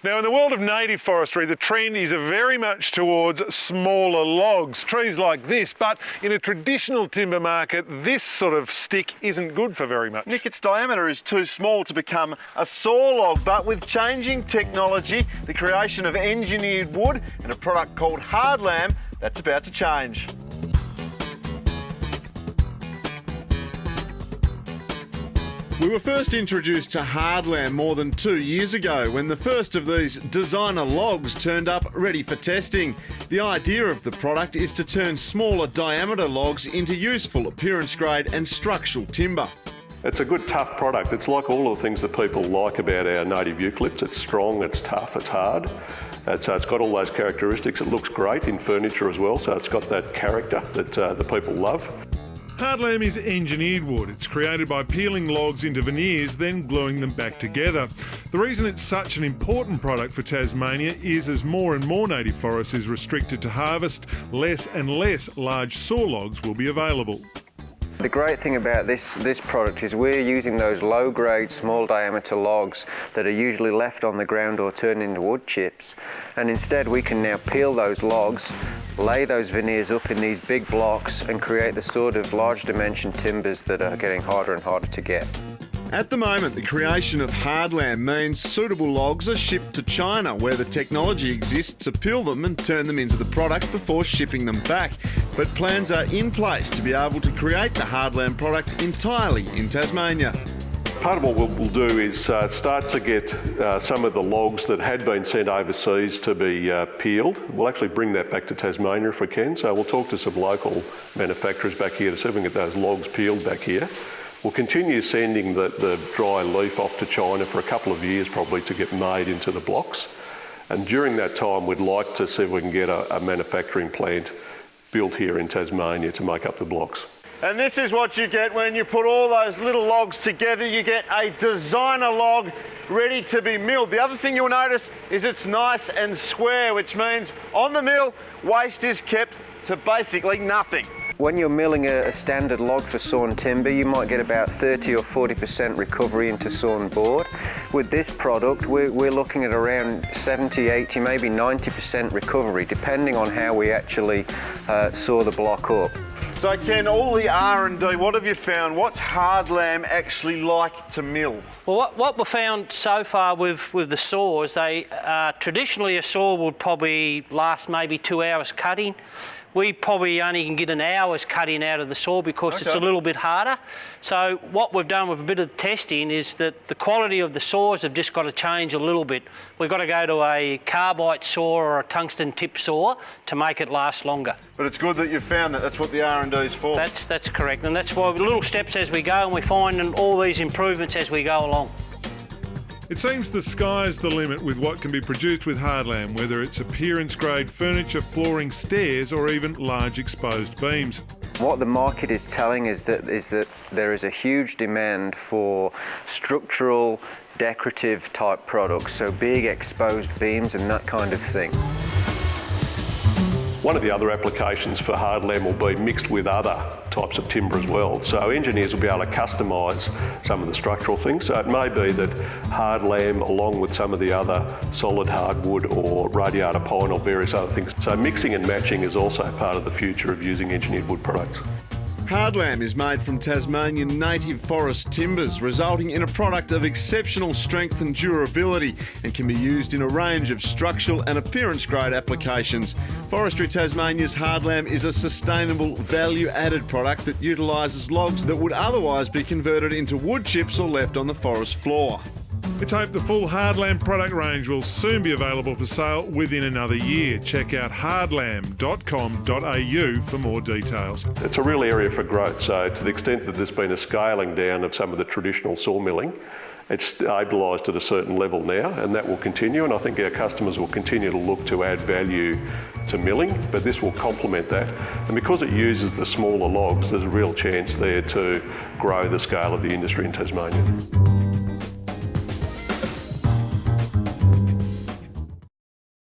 Now, in the world of native forestry, the trend is very much towards smaller logs, trees like this, but in a traditional timber market, this sort of stick isn't good for very much. Nick, its diameter is too small to become a saw log, but with changing technology, the creation of engineered wood and a product called Hardlam, that's about to change. We were first introduced to Hardlam more than 2 years ago when the first of these designer logs turned up ready for testing. The idea of the product is to turn smaller diameter logs into useful appearance grade and structural timber. It's a good tough product. It's like all of the things that people like about our native eucalypts. It's strong, it's tough, it's hard. So it's got all those characteristics. It looks great in furniture as well, so it's got that character that the people love. Hardlam is engineered wood. It's created by peeling logs into veneers, then gluing them back together. The reason it's such an important product for Tasmania is as more and more native forest is restricted to harvest, less and less large saw logs will be available. The great thing about this product is we're using those low-grade, small-diameter logs that are usually left on the ground or turned into wood chips, and instead we can now peel those logs, lay those veneers up in these big blocks and create the sort of large dimension timbers that are getting harder and harder to get. At the moment, the creation of Hardlam means suitable logs are shipped to China, where the technology exists to peel them and turn them into the product before shipping them back. But plans are in place to be able to create the Hardlam product entirely in Tasmania. Part of what we'll do is start to get some of the logs that had been sent overseas to be peeled. We'll actually bring that back to Tasmania if we can. So we'll talk to some local manufacturers back here to see if we can get those logs peeled back here. We'll continue sending the dry leaf off to China for a couple of years probably to get made into the blocks. And during that time, we'd like to see if we can get a manufacturing plant built here in Tasmania to make up the blocks. And this is what you get when you put all those little logs together. You get a designer log ready to be milled. The other thing you'll notice is it's nice and square, which means on the mill, waste is kept to basically nothing. When you're milling a standard log for sawn timber, you might get about 30 or 40% recovery into sawn board. With this product, we're looking at around 70, 80, maybe 90% recovery, depending on how we actually saw the block up. So Ken, all the R&D, what have you found? What's Hardlam actually like to mill? Well, what we've found so far with the saws, traditionally a saw would probably last maybe 2 hours cutting. We probably only can get an hour's cutting out of the saw because it's a little bit harder. So what we've done with a bit of testing is that the quality of the saws have just got to change a little bit. We've got to go to a carbide saw or a tungsten tip saw to make it last longer. But it's good that you've found that. That's what the R&D is for. That's correct, and that's why little steps as we go, and we find all these improvements as we go along. It seems the sky's the limit with what can be produced with Hardlam, whether it's appearance-grade furniture, flooring, stairs, or even large exposed beams. What the market is telling is that there is a huge demand for structural, decorative type products, so big exposed beams and that kind of thing. One of the other applications for Hardlam will be mixed with other types of timber as well. So engineers will be able to customise some of the structural things. So it may be that Hardlam, along with some of the other solid hardwood or radiata pine or various other things. So mixing and matching is also part of the future of using engineered wood products. Hardlam is made from Tasmanian native forest timbers, resulting in a product of exceptional strength and durability, and can be used in a range of structural and appearance-grade applications. Forestry Tasmania's Hardlam is a sustainable, value-added product that utilises logs that would otherwise be converted into wood chips or left on the forest floor. It's hoped the full Hardlam product range will soon be available for sale within another year. Check out hardlam.com.au for more details. It's a real area for growth, so to the extent that there's been a scaling down of some of the traditional sawmilling, it's stabilised at a certain level now, and that will continue, and I think our customers will continue to look to add value to milling, but this will complement that. And because it uses the smaller logs, there's a real chance there to grow the scale of the industry in Tasmania.